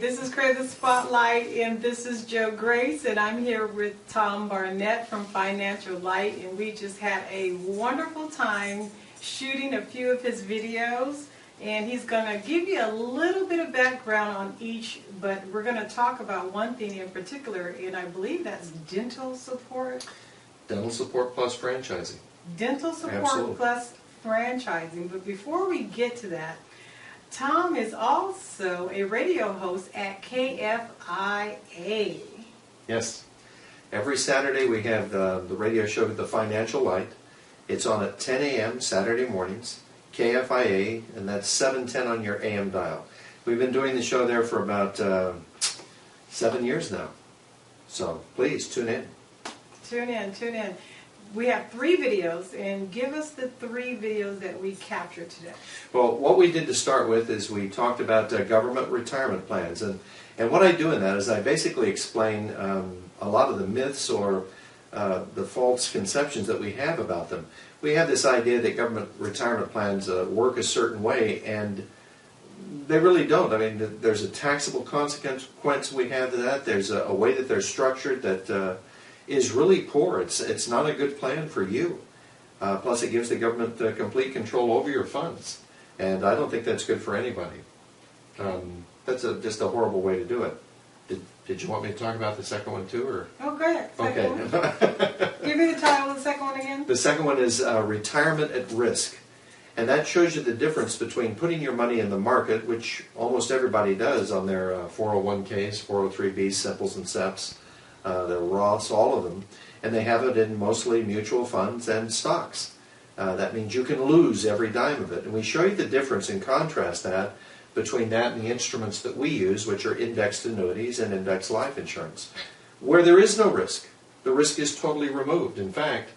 This is Crave the Spotlight, and this is Joe Grace, and I'm here with Tom Barnett from Financial Light, and we just had a wonderful time shooting a few of his videos, and he's going to give you a little bit of background on each, but we're going to talk about one thing in particular, and I believe that's dental support. Dental support plus franchising. Dental support Absolutely. plus franchising, but before we get to that, Tom is also a radio host at KFIA. Yes. Every Saturday we have the radio show, The Financial Light. It's on at 10 a.m. Saturday mornings, KFIA, and that's 710 on your AM dial. We've been doing the show there for about 7 years now. So please tune in. Tune in. We have 3 videos, and give us the 3 videos that we captured today. Well, what we did to start with is we talked about government retirement plans. And what I do in that is I basically explain a lot of the myths or the false conceptions that we have about them. We have this idea that government retirement plans work a certain way, and they really don't. I mean, there's a taxable consequence we have to that. There's a way that they're structured that is really poor. It's not a good plan for you. Plus, it gives the government complete control over your funds, and I don't think that's good for anybody. That's just a horrible way to do it. Did you want me to talk about the second one too, or? Oh, go ahead. Okay. Give me the title of the second one again. The second one is Retirement at Risk, and that shows you the difference between putting your money in the market, which almost everybody does on their 401ks, 403bs, Simples and SEPs. Their Roths, all of them, and they have it in mostly mutual funds and stocks. That means you can lose every dime of it. And we show you the difference and contrast that between that and the instruments that we use, which are indexed annuities and indexed life insurance, where there is no risk. The risk is totally removed. In fact,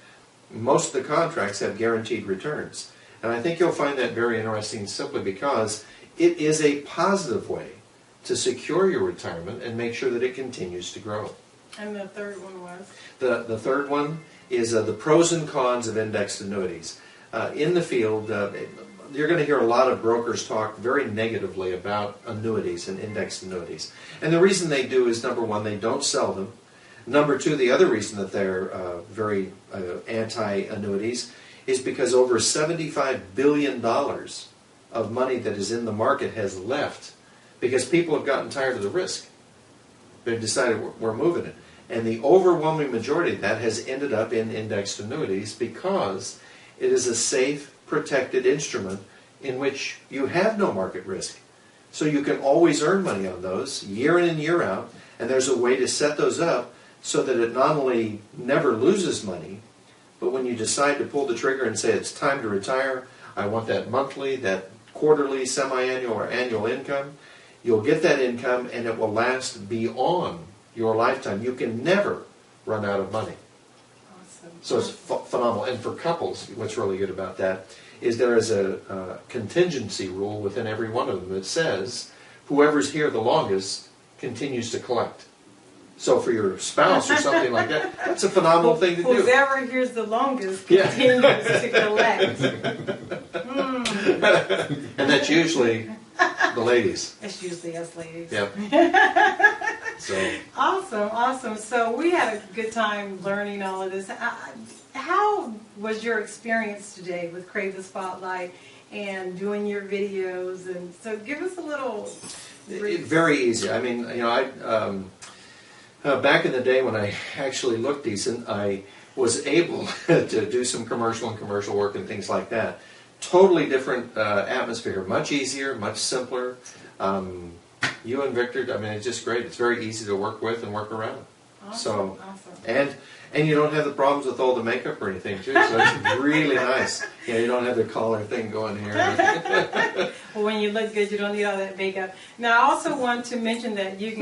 most of the contracts have guaranteed returns. And I think you'll find that very interesting simply because it is a positive way to secure your retirement and make sure that it continues to grow. And the third one was? The third one is the pros and cons of indexed annuities. In the field, you're going to hear a lot of brokers talk very negatively about annuities and indexed annuities. And the reason they do is, number one, they don't sell them. Number two, the other reason that they're very anti-annuities is because over $75 billion of money that is in the market has left because people have gotten tired of the risk. They've decided we're moving it. And the overwhelming majority of that has ended up in indexed annuities because it is a safe, protected instrument in which you have no market risk. So you can always earn money on those year in and year out, and there's a way to set those up so that it not only never loses money, but when you decide to pull the trigger and say it's time to retire, I want that monthly, that quarterly, semi-annual, or annual income, you'll get that income and it will last beyond your lifetime. You can never run out of money. Awesome. So it's phenomenal. And for couples, what's really good about that is there is a contingency rule within every one of them that says whoever's here the longest continues to collect. So for your spouse or something like that, that's a phenomenal thing to do. Whoever here's the longest continues to collect. And that's usually the ladies. It's usually us ladies. Yep. So Awesome. So we had a good time learning all of this. How was your experience today with Crave the Spotlight and doing your videos? And so give us a little. Very easy. I mean, you know, back in the day when I actually looked decent, I was able to do some commercial work and things like that. Totally different atmosphere. Much easier, much simpler. You and Victor, I mean, it's just great. It's very easy to work with and work around. Awesome. And you don't have the problems with all the makeup or anything, too, so it's really nice. You don't have the collar thing going here. Well, when you look good, you don't need all that makeup. Now, I also want to mention that you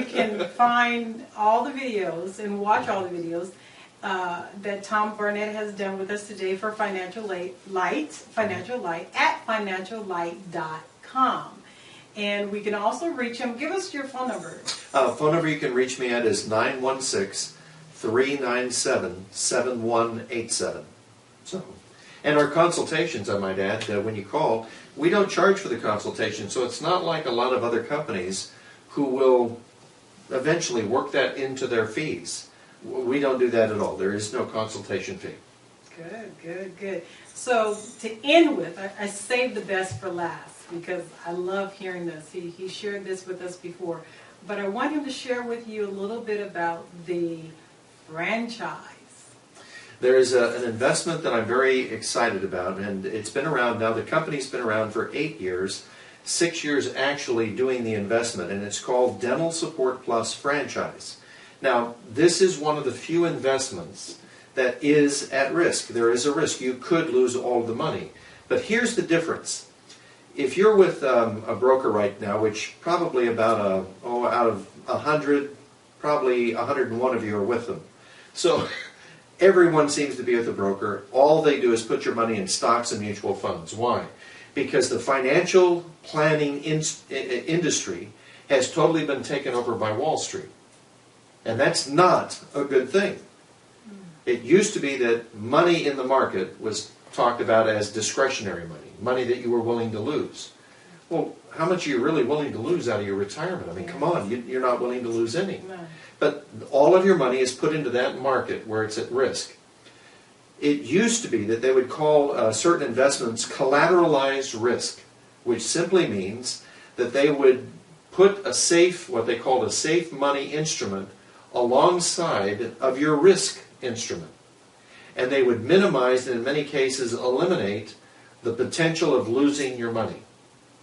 can find all the videos and watch all the videos that Tom Barnett has done with us today for Financial Light at financiallight.com. And we can also reach him. Give us your phone number. Phone number you can reach me at is 916-397-7187. So, and our consultations, I might add, when you call, we don't charge for the consultation. So it's not like a lot of other companies who will eventually work that into their fees. We don't do that at all. There is no consultation fee. Good, good, good. So to end with, I saved the best for last because I love hearing this. He shared this with us before. But I want him to share with you a little bit about the franchise. There is an investment that I'm very excited about, and it's been around now. The company's been around for 8 years, 6 years actually doing the investment, and it's called Dental Support Plus Franchise. Now, this is one of the few investments that is at risk. There is a risk. You could lose all of the money. But here's the difference. If you're with a broker right now, which probably about out of 100, probably 101 of you are with them. So everyone seems to be with a broker. All they do is put your money in stocks and mutual funds. Why? Because the financial planning industry has totally been taken over by Wall Street. And that's not a good thing. It used to be that money in the market was talked about as discretionary money, money that you were willing to lose. Well, how much are you really willing to lose out of your retirement? I mean, come on, you're not willing to lose any. No. But all of your money is put into that market where it's at risk. It used to be that they would call certain investments collateralized risk, which simply means that they would put a safe, what they called a safe money instrument, alongside of your risk instrument. And they would minimize and in many cases eliminate the potential of losing your money.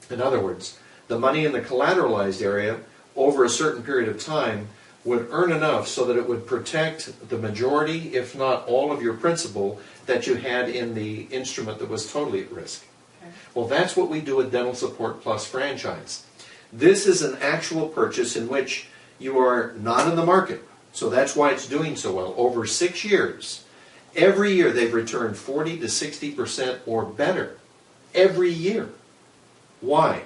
In other words, the money in the collateralized area over a certain period of time would earn enough so that it would protect the majority, if not all of your principal that you had in the instrument that was totally at risk. Okay. Well, that's what we do with Dental Support Plus Franchise. This is an actual purchase in which you are not in the market. So that's why it's doing so well. Over 6 years, every year they've returned 40 to 60% or better. Every year. Why?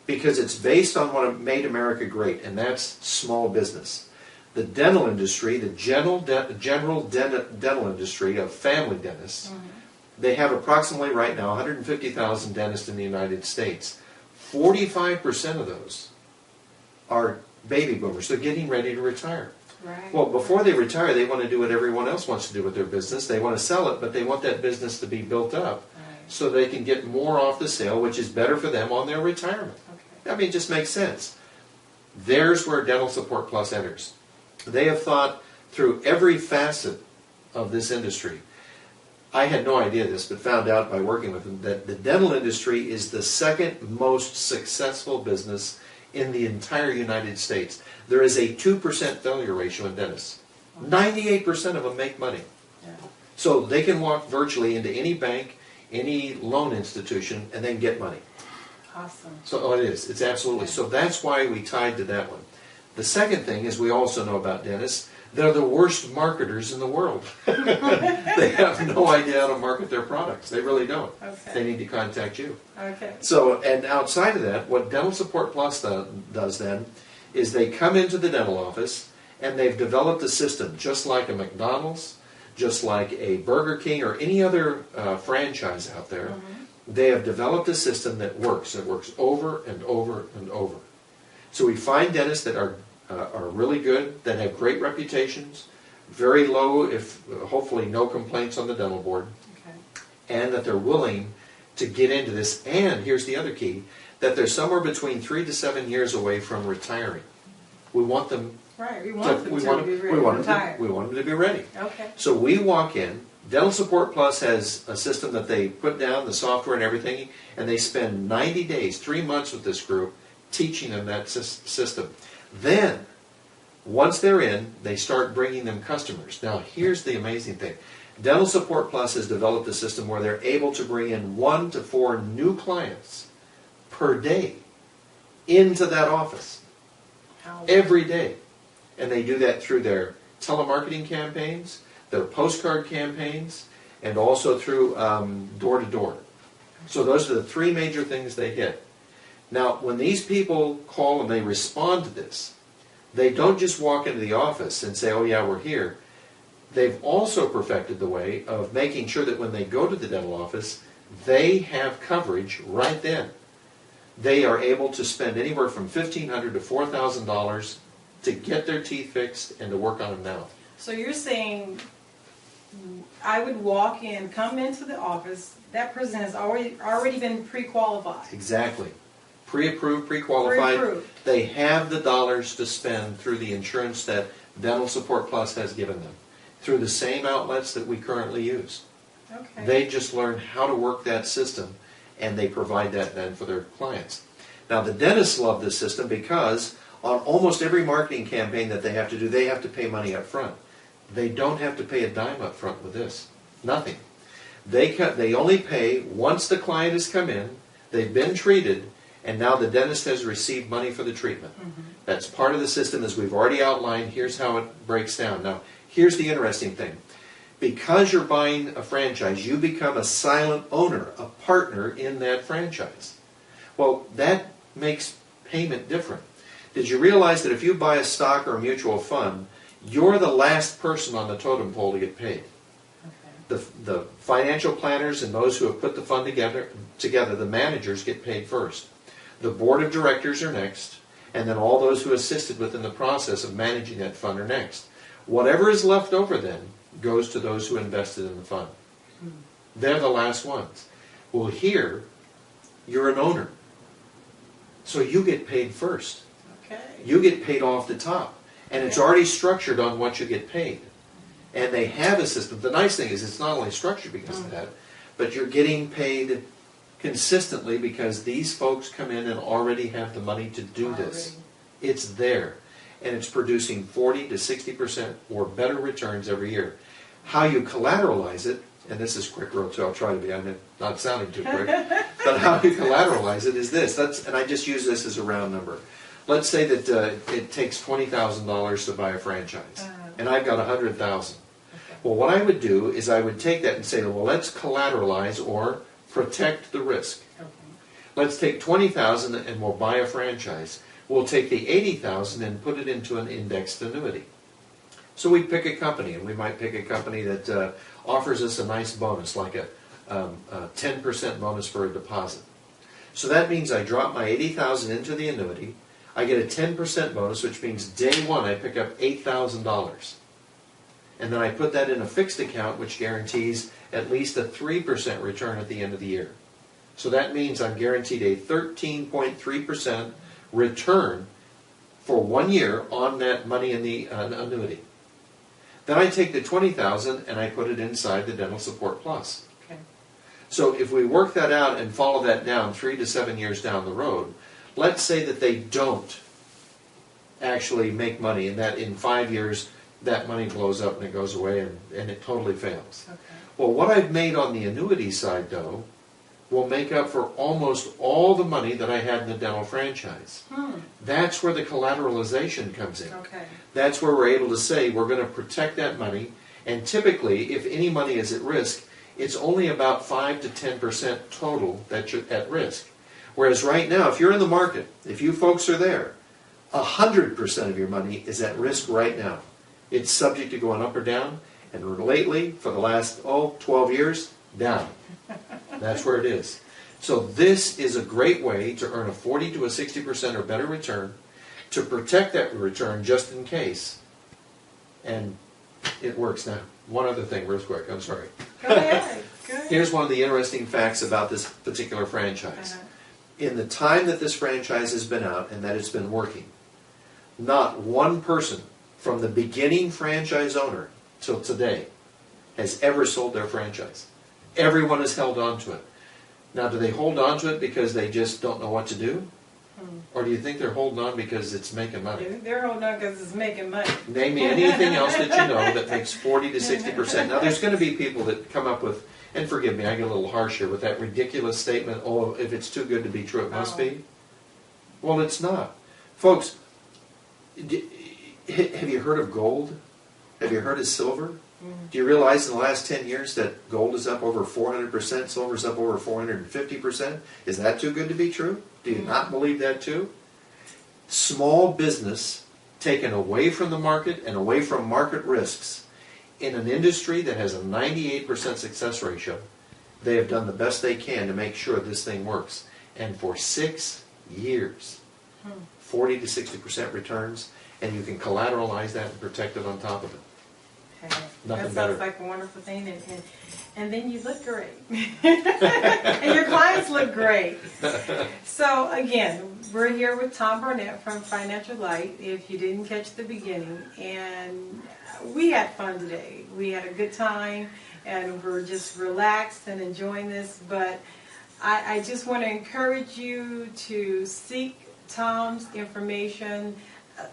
Because it's based on what made America great, and that's small business. The dental industry, the general dental industry of family dentists, they have approximately right now 150,000 dentists in the United States. 45% of those are baby boomers. They're getting ready to retire. Right. Well, before they retire, they want to do what everyone else wants to do with their business. They want to sell it, but they want that business to be built up so they can get more off the sale, which is better for them on their retirement. Okay. I mean, it just makes sense. There's where Dental Support Plus enters. They have thought through every facet of this industry. I had no idea this, but found out by working with them that the dental industry is the second most successful business in the entire United States. There is a 2% failure ratio in dentists. 98% of them make money. Yeah. So they can walk virtually into any bank, any loan institution, and then get money. Awesome. So it is. It's absolutely. So that's why we tied to that one. The second thing is we also know about dentists. They're the worst marketers in the world. They have no idea how to market their products. They really don't. Okay. They need to contact you. Okay. So, and outside of that, what Dental Support Plus does then is they come into the dental office and they've developed a system just like a McDonald's, just like a Burger King or any other franchise out there. They have developed a system that works. It works over and over and over. So we find dentists that are really good, that have great reputations, very low, if hopefully no complaints on the dental board, and that they're willing to get into this. And here's the other key, that they're somewhere between 3 to 7 years away from retiring. We want them. Right, we want them to be ready to retire. We want them to be ready. Okay. So we walk in. Dental Support Plus has a system that they put down, the software and everything, and they spend 90 days, 3 months with this group, teaching them that system. Then, once they're in, they start bringing them customers. Now, here's the amazing thing. Dental Support Plus has developed a system where they're able to bring in 1 to 4 new clients per day into that office. Every day. And they do that through their telemarketing campaigns, their postcard campaigns, and also through door-to-door. So those are the 3 major things they hit. Now, when these people call and they respond to this, they don't just walk into the office and say, oh yeah, we're here. They've also perfected the way of making sure that when they go to the dental office, they have coverage right then. they are able to spend anywhere from $1,500 to $4,000 to get their teeth fixed and to work on them now. So you're saying I would walk in, come into the office, that person has already been pre-qualified. Exactly. Pre-approved, pre-qualified. Pre-approved. They have the dollars to spend through the insurance that Dental Support Plus has given them, through the same outlets that we currently use. Okay. They just learn how to work that system, and they provide that then for their clients. Now, the dentists love this system because on almost every marketing campaign that they have to do, they have to pay money up front. They don't have to pay a dime up front with this. Nothing. They only pay once the client has come in, they've been treated, and now the dentist has received money for the treatment. Mm-hmm. That's part of the system, as we've already outlined. Here's how it breaks down. Now, here's the interesting thing. Because you're buying a franchise, you become a silent owner, a partner in that franchise. Well, that makes payment different. Did you realize that if you buy a stock or a mutual fund, you're the last person on the totem pole to get paid? Okay. The financial planners and those who have put the fund together, the managers get paid first. The board of directors are next, and then all those who assisted within the process of managing that fund are next. Whatever is left over then goes to those who invested in the fund. They're the last ones. Well, here, you're an owner. So you get paid first. Okay. You get paid off the top. And it's already structured on what you get paid. And they have a system. The nice thing is it's not only structured because of that, but you're getting paid consistently because these folks come in and already have the money to do this. It's there. And it's producing 40 to 60% or better returns every year. How you collateralize it, and this is quick road, so I'll try to be, I'm not sounding too quick, but how you collateralize it is this. And I just use this as a round number. Let's say that it takes $20,000 to buy a franchise, and I've got $100,000. Okay. Well, what I would do is I would take that and say, well, let's collateralize or protect the risk. Okay. Let's take $20,000 and we'll buy a franchise. We'll take the $80,000 and put it into an indexed annuity. So we pick a company, and we might pick a company that offers us a nice bonus, like a 10% bonus for a deposit. So that means I drop my $80,000 into the annuity. I get a 10% bonus, which means day one I pick up $8,000. And then I put that in a fixed account, which guarantees at least a 3% return at the end of the year. So that means I'm guaranteed a 13.3% return for 1 year on that money in the annuity. Then I take the $20,000 and I put it inside the Dental Support Plus. Okay. So if we work that out and follow that down 3 to 7 years down the road, let's say that they don't actually make money and that in 5 years that money blows up and it goes away and it totally fails. Okay. Well, what I've made on the annuity side, though, will make up for almost all the money that I had in the dental franchise. That's where the collateralization comes in. Okay. That's where we're able to say we're going to protect that money, and typically, if any money is at risk, it's only about 5 to 10% total that you're at risk. Whereas right now, if you're in the market, if you folks are there, 100% of your money is at risk right now. It's subject to going up or down, and lately, for the last 12 years, down. That's where it is. So this is a great way to earn a 40 to a 60% or better return, to protect that return just in case. And it works. Now, one other thing real quick, I'm sorry. Go ahead. Go ahead. Here's one of the interesting facts about this particular franchise. In the time that this franchise has been out and that it's been working, not one person from the beginning franchise owner till today has ever sold their franchise. Everyone has held on to it. Now, do they hold on to it because they just don't know what to do? Or do you think they're holding on because it's making money? They're holding on because it's making money. Name me anything else that you know that makes 40 to 60%. Now, there's going to be people that come up with, and forgive me, I get a little harsh here, with that ridiculous statement, oh, if it's too good to be true, it must be. Well, it's not. Folks, have you heard of gold? Have you heard of silver? Do you realize in the last 10 years that gold is up over 400%, silver is up over 450%? Is that too good to be true? Do you not believe that too? Small business taken away from the market and away from market risks in an industry that has a 98% success ratio, they have done the best they can to make sure this thing works. And for 6 years. 40 to 60% returns, and you can collateralize that and protect it on top of it. Okay. Nothing that better. sounds like a wonderful thing, and then you look great. And your clients look great. So again, we're here with Tom Barnett from Financial Light, if you didn't catch the beginning, and we had fun today. We had a good time, and we're just relaxed and enjoying this, but I just want to encourage you to seek Tom's information,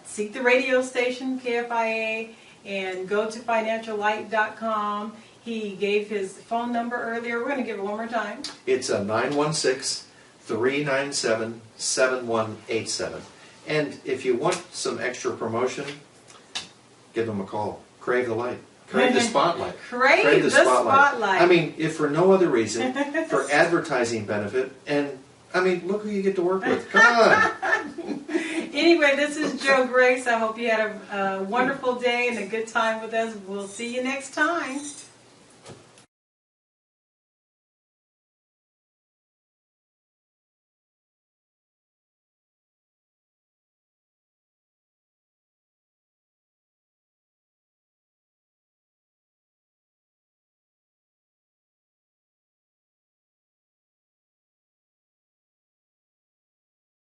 seek the radio station, KFIA, and go to financiallight.com. He gave his phone number earlier. We're going to give it one more time. It's a 916-397-7187. And if you want some extra promotion, give them a call. Crave the light. Crave the spotlight. Crave the spotlight. I mean, if for no other reason, for advertising benefit, and I mean, look who you get to work with. Come on. Anyway, this is Joe Grace. I hope you had a wonderful day and a good time with us. We'll see you next time.